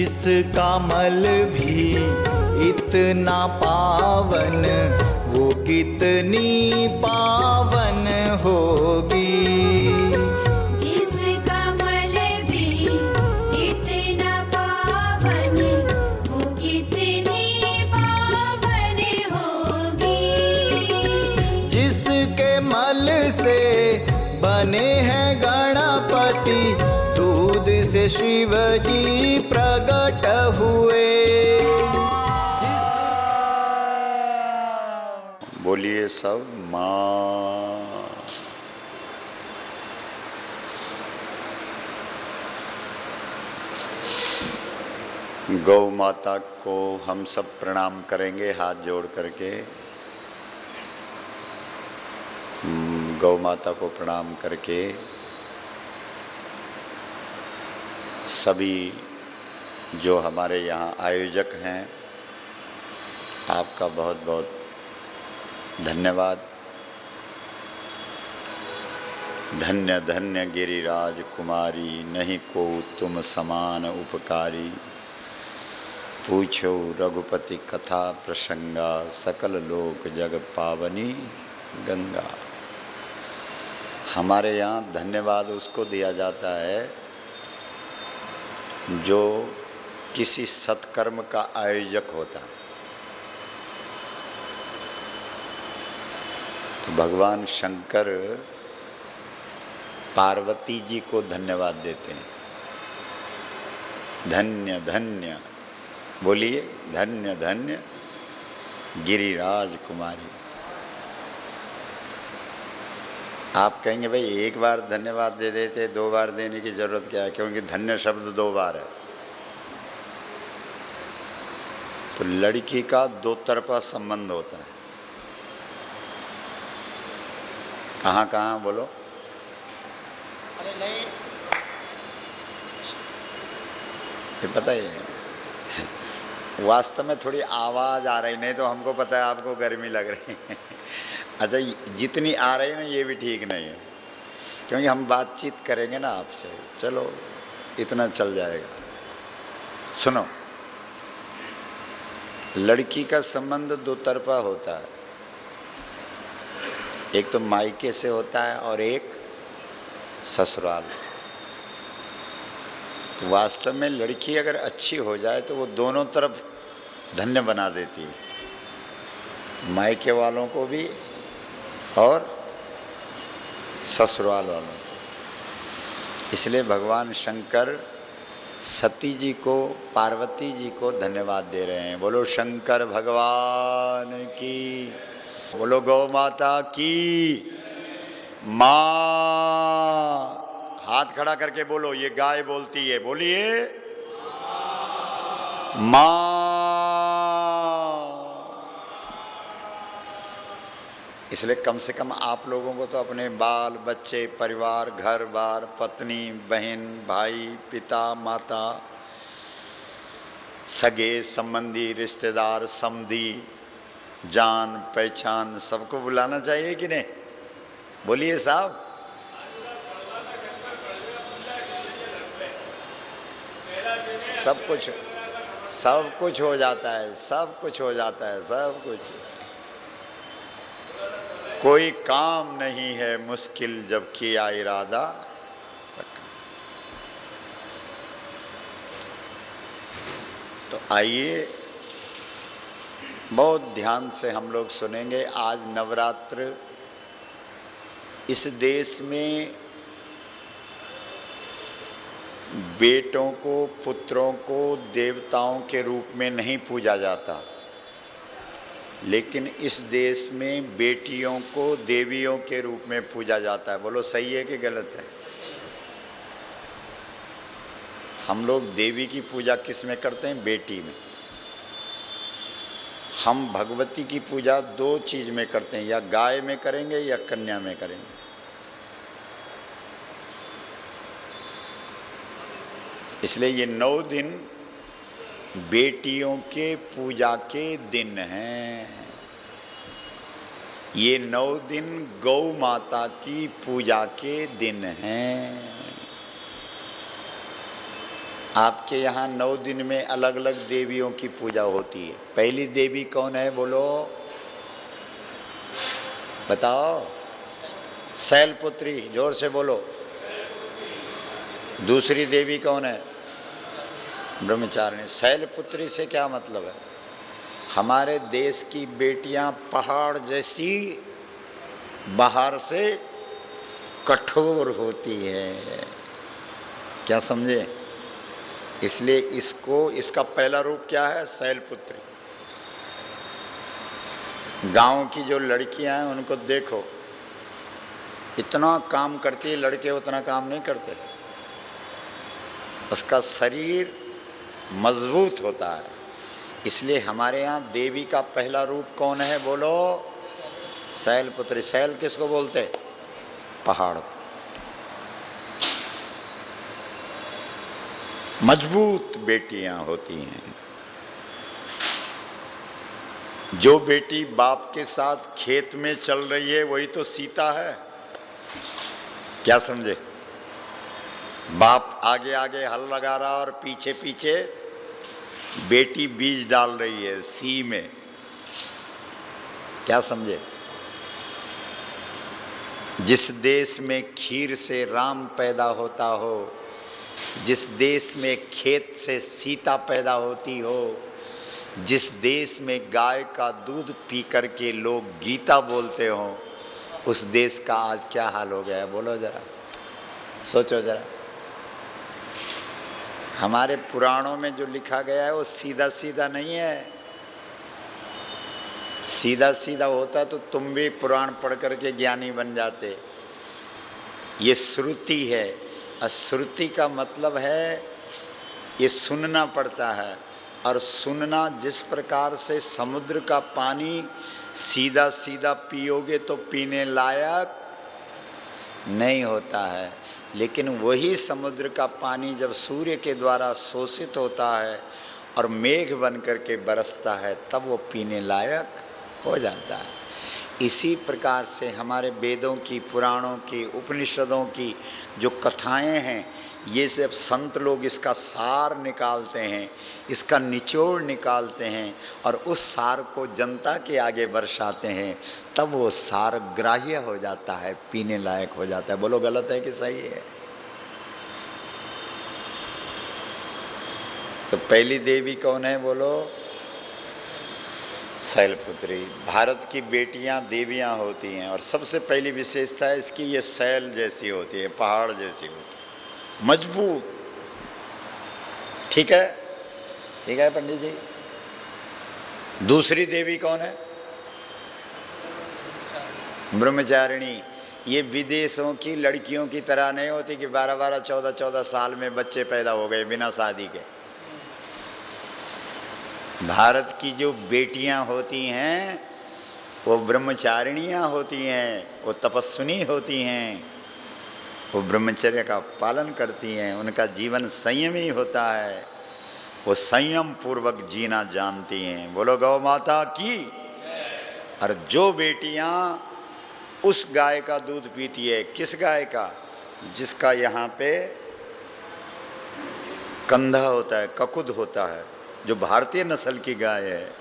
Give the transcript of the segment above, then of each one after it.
जिसका मल भी इतना पावन, वो कितनी पावन होगी। जिसका मल भी इतना पावन, वो कितनी पावन होगी। जिसके मल से बने हैं गणपति, दूध से शिव जी प्रकट हुए। बोलिए सब माँ। गौ माता को हम सब प्रणाम करेंगे हाथ जोड़ करके। गौ माता को प्रणाम करके सभी जो हमारे यहाँ आयोजक हैं, आपका बहुत बहुत धन्यवाद। धन्य धन्य गिरिराज कुमारी, नहीं को तुम समान उपकारी। पूछो रघुपति कथा प्रसंगा, सकल लोक जग पावनी गंगा। हमारे यहाँ धन्यवाद उसको दिया जाता है जो किसी सत्कर्म का आयोजक होता है। तो भगवान शंकर पार्वती जी को धन्यवाद देते हैं। धन्य धन्य, बोलिए धन्य धन्य गिरिराज कुमारी। आप कहेंगे भाई एक बार धन्यवाद दे देते, दो बार देने की जरूरत क्या है, क्योंकि धन्य शब्द दो बार है। तो लड़की का दो तरफा संबंध होता है। कहाँ कहाँ बोलो? अरे नहीं, ये पता ही है। वास्तव में थोड़ी आवाज़ आ रही, नहीं तो हमको पता है आपको गर्मी लग रही है। अच्छा, जितनी आ रही है ना ये भी ठीक नहीं है, क्योंकि हम बातचीत करेंगे ना आपसे। चलो इतना चल जाएगा। सुनो, लड़की का संबंध दो तरफा होता है। एक तो मायके से होता है और एक ससुराल से। तो वास्तव में लड़की अगर अच्छी हो जाए तो वो दोनों तरफ धन्य बना देती है, मायके वालों को भी और ससुराल वालों को। इसलिए भगवान शंकर सती जी को, पार्वती जी को धन्यवाद दे रहे हैं। बोलो शंकर भगवान की, बोलो गौ माता की। माँ, हाथ खड़ा करके बोलो, ये गाय बोलती है, बोलिए माँ। इसलिए कम से कम आप लोगों को तो अपने बाल बच्चे, परिवार, घर बार, पत्नी, बहन, भाई, पिता, माता, सगे संबंधी, रिश्तेदार, समधी, जान पहचान, सबको बुलाना चाहिए कि नहीं? बोलिए साहब। सब कुछ हो जाता है, सब कुछ हो जाता है, सब कुछ। कोई काम नहीं है मुश्किल जब किया इरादा पक्का। तो आइए बहुत ध्यान से हम लोग सुनेंगे। आज नवरात्र इस देश में बेटों को, पुत्रों को देवताओं के रूप में नहीं पूजा जाता, लेकिन इस देश में बेटियों को देवियों के रूप में पूजा जाता है। बोलो सही है कि गलत है? हम लोग देवी की पूजा किस में करते हैं? बेटी में। हम भगवती की पूजा दो चीज में करते हैं, या गाय में करेंगे या कन्या में करेंगे। इसलिए ये 9 दिन बेटियों के पूजा के दिन हैं। ये 9 दिन गौ माता की पूजा के दिन हैं। आपके यहाँ 9 दिन में अलग अलग देवियों की पूजा होती है। पहली देवी कौन है बोलो, बताओ। शैलपुत्री, जोर से बोलो। दूसरी देवी कौन है? ब्रह्मचारिणी। शैलपुत्री से क्या मतलब है? हमारे देश की बेटियां पहाड़ जैसी बाहर से कठोर होती है, क्या समझे? इसलिए इसका पहला रूप क्या है? शैलपुत्री। गांव की जो लड़कियां हैं उनको देखो, इतना काम करती है, लड़के उतना काम नहीं करते। उसका शरीर मजबूत होता है। इसलिए हमारे यहाँ देवी का पहला रूप कौन है बोलो? शैलपुत्री। शैल किसको बोलते? पहाड़। मजबूत बेटियां होती हैं। जो बेटी बाप के साथ खेत में चल रही है वही तो सीता है, क्या समझे? बाप आगे आगे हल लगा रहा और पीछे पीछे बेटी बीज डाल रही है सी में, क्या समझे? जिस देश में खीर से राम पैदा होता हो, जिस देश में खेत से सीता पैदा होती हो, जिस देश में गाय का दूध पी करके लोग गीता बोलते हो, उस देश का आज क्या हाल हो गया है बोलो जरा, सोचो जरा। हमारे पुराणों में जो लिखा गया है वो सीधा सीधा नहीं है। सीधा सीधा होता तो तुम भी पुराण पढ़ करके ज्ञानी बन जाते। ये श्रुति है, और श्रुति का मतलब है ये सुनना पड़ता है। और सुनना, जिस प्रकार से समुद्र का पानी सीधा सीधा पियोगे तो पीने लायक नहीं होता है, लेकिन वही समुद्र का पानी जब सूर्य के द्वारा शोषित होता है और मेघ बन करके बरसता है तब वो पीने लायक हो जाता है। इसी प्रकार से हमारे वेदों की, पुराणों की, उपनिषदों की जो कथाएं हैं, ये सब संत लोग इसका सार निकालते हैं, इसका निचोड़ निकालते हैं और उस सार को जनता के आगे बरसाते हैं, तब वो सार ग्राह्य हो जाता है, पीने लायक हो जाता है। बोलो गलत है कि सही है? तो पहली देवी कौन है बोलो? शैलपुत्री। भारत की बेटियां देवियां होती हैं और सबसे पहली विशेषता है इसकी, ये शैल जैसी होती है, पहाड़ जैसी होती है, मजबूत। ठीक है, ठीक है पंडित जी। दूसरी देवी कौन है? ब्रह्मचारिणी। ये विदेशों की लड़कियों की तरह नहीं होती कि 12-12, 14-14 साल में बच्चे पैदा हो गए बिना शादी के। भारत की जो बेटियां होती हैं वो ब्रह्मचारिणियां होती हैं, वो तपस्विनी होती हैं, वो ब्रह्मचर्य का पालन करती हैं, उनका जीवन संयमी होता है, वो संयम पूर्वक जीना जानती हैं। बोलो गौ माता की। और जो बेटियां उस गाय का दूध पीती है, किस गाय का? जिसका यहाँ पे कंधा होता है, ककुद होता है। जो भारतीय नस्ल की गाय है,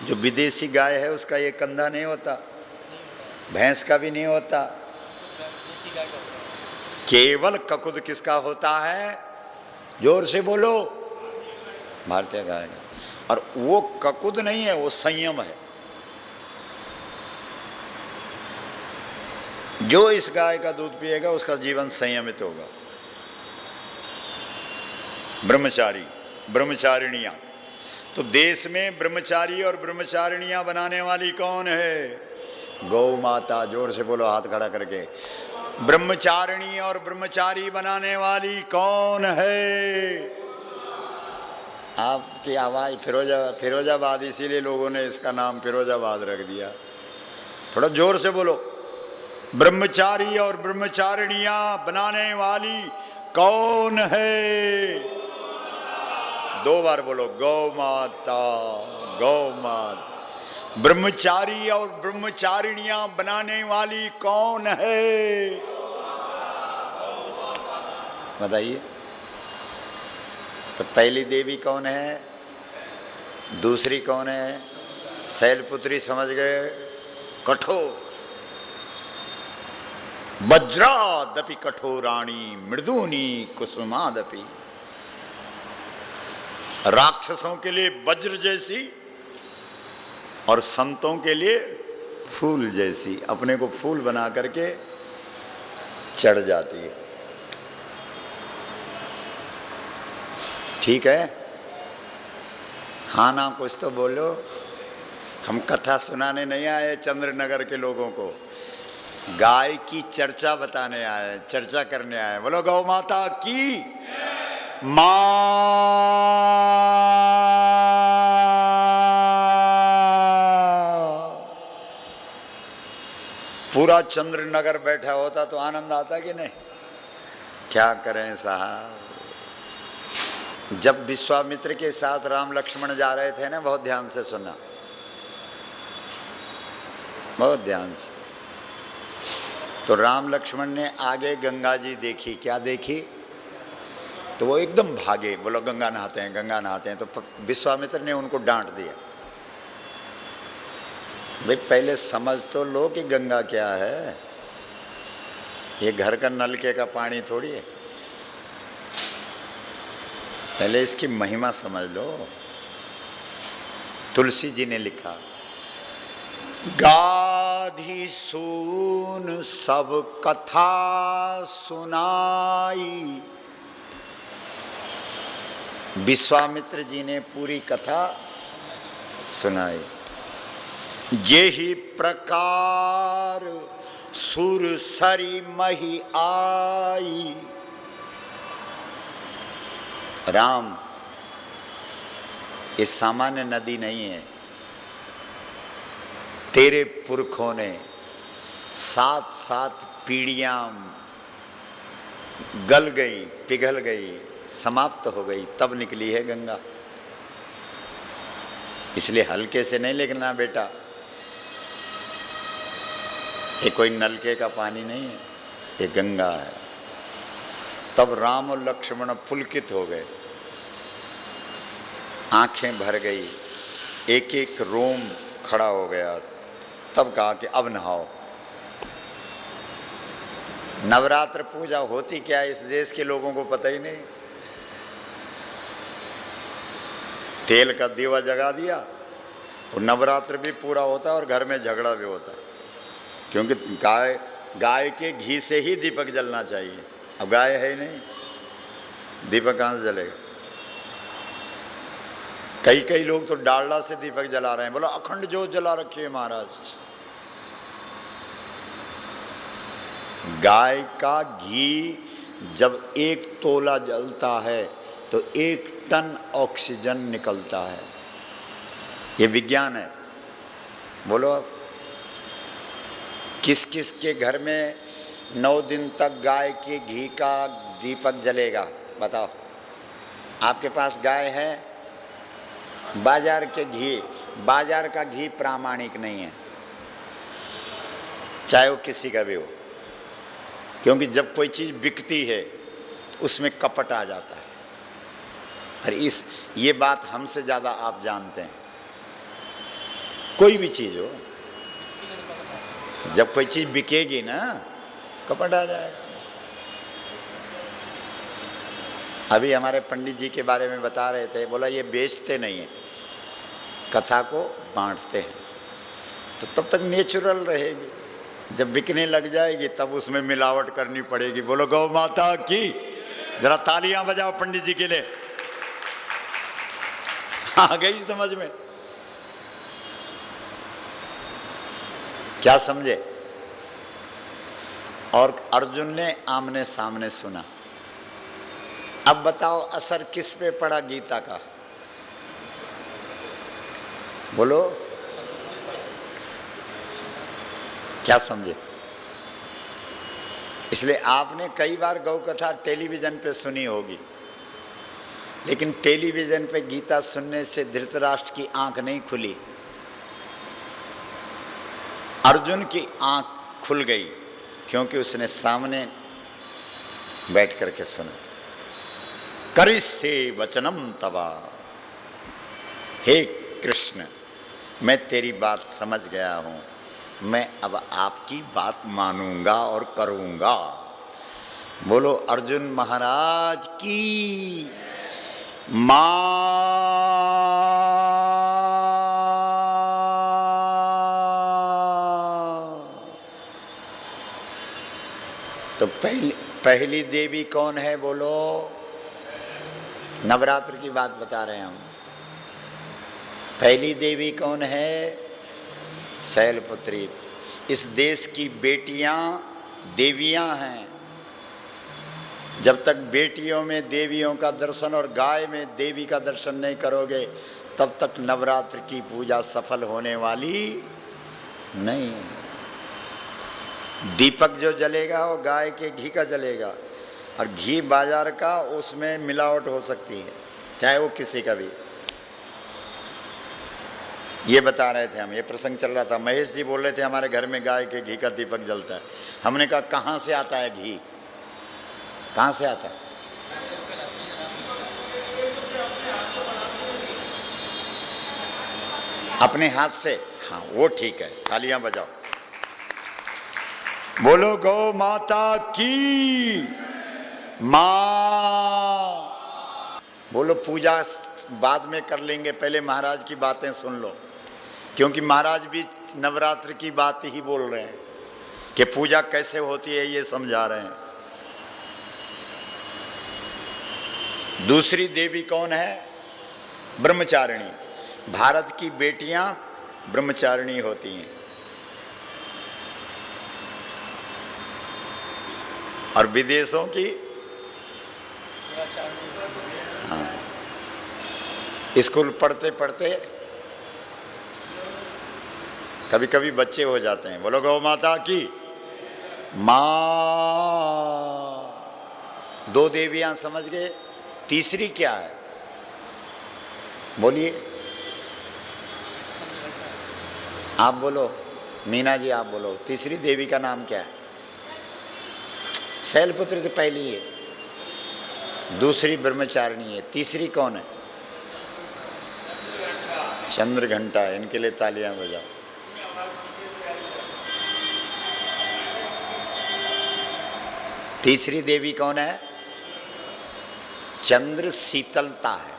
जो विदेशी गाय है उसका ये कंधा नहीं होता, भैंस का भी नहीं होता, केवल ककुद किसका होता है? जोर से बोलो। भारतीय गाय का। और वो ककुद नहीं है, वो संयम है। जो इस गाय का दूध पिएगा उसका जीवन संयमित होगा। ब्रह्मचारी, ब्रह्मचारिणियां। तो देश में ब्रह्मचारी और ब्रह्मचारिणियां बनाने वाली कौन है? गौ माता। जोर से बोलो हाथ खड़ा करके। ब्रह्मचारिणी और ब्रह्मचारी बनाने वाली कौन है? आपकी आवाज फिरोजाबाद, इसीलिए लोगों ने इसका नाम फिरोजाबाद रख दिया। थोड़ा जोर से बोलो। ब्रह्मचारी और ब्रह्मचारिणियां बनाने वाली कौन है? 2 बार बोलो। गौ माता, गौ माता। ब्रह्मचारी और ब्रह्मचारिणियां बनाने वाली कौन है? बताइए। तो पहली देवी कौन है, दूसरी कौन है? शैलपुत्री समझ गए, कठोर। वज्रादपि कठोराणी मृदूनी कुसुमादपि। राक्षसों के लिए वज्र जैसी और संतों के लिए फूल जैसी, अपने को फूल बना करके चढ़ जाती है। ठीक है, हाँ ना कुछ तो बोलो। हम कथा सुनाने नहीं आए चंद्रनगर के लोगों को, गाय की चर्चा बताने आए, चर्चा करने आए। बोलो गौ माता की मां। पूरा चंद्रनगर बैठा होता तो आनंद आता कि नहीं? क्या करें साहब। जब विश्वामित्र के साथ राम लक्ष्मण जा रहे थे ना, बहुत ध्यान से सुनना, बहुत ध्यान से। तो राम लक्ष्मण ने आगे गंगा जी देखी। क्या देखी? तो वो एकदम भागे, बोलो गंगा नहाते हैं, गंगा नहाते हैं। तो विश्वामित्र ने उनको डांट दिया, भाई पहले समझ तो लो कि गंगा क्या है, ये घर का नलके का पानी थोड़ी है, पहले इसकी महिमा समझ लो। तुलसी जी ने लिखा, गाधी सून सब कथा सुनाई। विश्वामित्र जी ने पूरी कथा सुनाई। जेहि प्रकार सुर सरी मही आई। राम, ये सामान्य नदी नहीं है। तेरे पुरखों ने 7 पीढ़ियां गल गई, पिघल गई, समाप्त हो गई, तब निकली है गंगा। इसलिए हल्के से नहीं लिखना बेटा, ये कोई नलके का पानी नहीं है, ये गंगा है। तब राम और लक्ष्मण पुलकित हो गए, आंखें भर गई, एक एक रोम खड़ा हो गया। तब कहा कि अब नहाओ। नवरात्र पूजा होती क्या है इस देश के लोगों को पता ही नहीं। तेल का दीवा जगा दिया और नवरात्र भी पूरा होता है और घर में झगड़ा भी होता है, क्योंकि गाय के घी से ही दीपक जलना चाहिए। अब गाय है ही नहीं, दीपक कहाँ से जलेगा? कई लोग तो डालडा से दीपक जला रहे हैं। बोला अखंड ज्योत जला रखी है महाराज। गाय का घी जब 1 तोला जलता है तो 1 टन ऑक्सीजन निकलता है। ये विज्ञान है। बोलो अब किस किस के घर में 9 दिन तक गाय के घी का दीपक जलेगा? बताओ। आपके पास गाय है? बाजार के घी, बाजार का घी प्रामाणिक नहीं है, चाहे वो किसी का भी हो, क्योंकि जब कोई चीज़ बिकती है तो उसमें कपट आ जाता है। और ये बात हमसे ज़्यादा आप जानते हैं। कोई भी चीज़ हो, जब कोई चीज़ बिकेगी ना, कपट आ जाएगा। अभी हमारे पंडित जी के बारे में बता रहे थे, बोला ये बेचते नहीं है, कथा को बांटते हैं, तो तब तक नेचुरल रहेगी। जब बिकने लग जाएगी तब उसमें मिलावट करनी पड़ेगी। बोलो गौ माता की। जरा तालियां बजाओ पंडित जी के लिए। आ गई समझ में? क्या समझे? और अर्जुन ने आमने सामने सुना। अब बताओ असर किस पे पड़ा गीता का? बोलो क्या समझे? इसलिए आपने कई बार गौ कथा टेलीविजन पे सुनी होगी, लेकिन टेलीविजन पे गीता सुनने से धृतराष्ट्र की आंख नहीं खुली, अर्जुन की आंख खुल गई, क्योंकि उसने सामने बैठ करके सुना। करिष्ये वचनम तवा। हे कृष्ण, मैं तेरी बात समझ गया हूं, मैं अब आपकी बात मानूंगा और करूंगा। बोलो अर्जुन महाराज की मां। तो पहली देवी कौन है बोलो? नवरात्र की बात बता रहे हैं हम। पहली देवी कौन है? शैलपुत्री। इस देश की बेटियां देवियां हैं। जब तक बेटियों में देवियों का दर्शन और गाय में देवी का दर्शन नहीं करोगे, तब तक नवरात्र की पूजा सफल होने वाली नहीं। दीपक जो जलेगा वो गाय के घी का जलेगा, और घी बाजार का, उसमें मिलावट हो सकती है, चाहे वो किसी का भी। ये बता रहे थे हम, ये प्रसंग चल रहा था। महेश जी बोल रहे थे हमारे घर में गाय के घी का दीपक जलता है। हमने कहा कहाँ से आता है घी? कहाँ से आता है? अपने हाथ से। हाँ वो ठीक है, तालियां बजाओ। बोलो गौ माता की मां। बोलो पूजा बाद में कर लेंगे, पहले महाराज की बातें सुन लो, क्योंकि महाराज भी नवरात्र की बात ही बोल रहे हैं कि पूजा कैसे होती है, ये समझा रहे हैं। दूसरी देवी कौन है? ब्रह्मचारिणी। भारत की बेटियां ब्रह्मचारिणी होती हैं, और विदेशों की हाँ, स्कूल पढ़ते पढ़ते कभी कभी बच्चे हो जाते हैं। बोलो गौ माता की मां। दो देवियां समझ गए, तीसरी क्या है बोलिए? आप बोलो, मीना जी आप बोलो, तीसरी देवी का नाम क्या है? शैलपुत्री तो पहली है, दूसरी ब्रह्मचारिणी है, तीसरी कौन है? चंद्रघंटा। इनके लिए तालियां बजाओ। तीसरी देवी कौन है? चंद्र शीतलता है।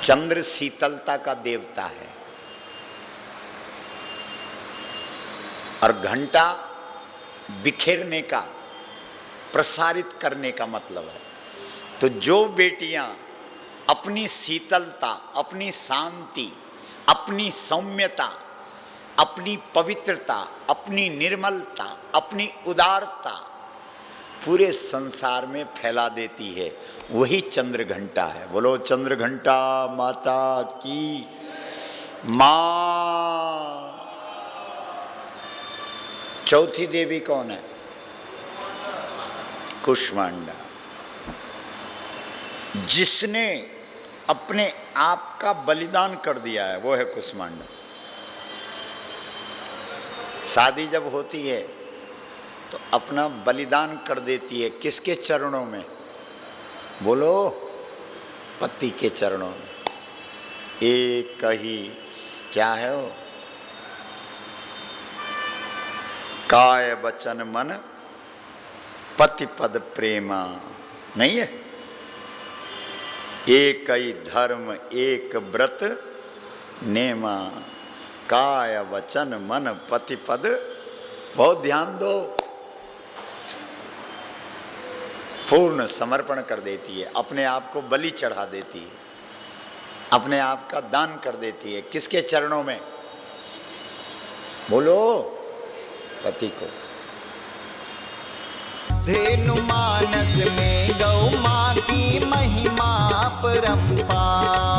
चंद्र शीतलता का देवता है, और घंटा बिखेरने का, प्रसारित करने का मतलब है। तो जो बेटियां अपनी शीतलता, अपनी शांति, अपनी सौम्यता, अपनी पवित्रता, अपनी निर्मलता, अपनी उदारता पूरे संसार में फैला देती है, वही चंद्र घंटा है। बोलो चंद्र घंटा माता की मां। चौथी देवी कौन है? कुष्मांडा। जिसने अपने आप का बलिदान कर दिया है वो है कुष्मांडा। शादी जब होती है तो अपना बलिदान कर देती है, किसके चरणों में? बोलो पति के चरणों में। एक ही क्या है वो? काय वचन मन पति पद प्रेमा, नहीं है? एक ही धर्म एक व्रत नेमा, काय वचन मन पति पद। बहुत ध्यान दो। पूर्ण समर्पण कर देती है, अपने आप को बलि चढ़ा देती है, अपने आप का दान कर देती है। किसके चरणों में? बोलो पति को। धेनु मानस में गौ माँ की महिमा परंपार।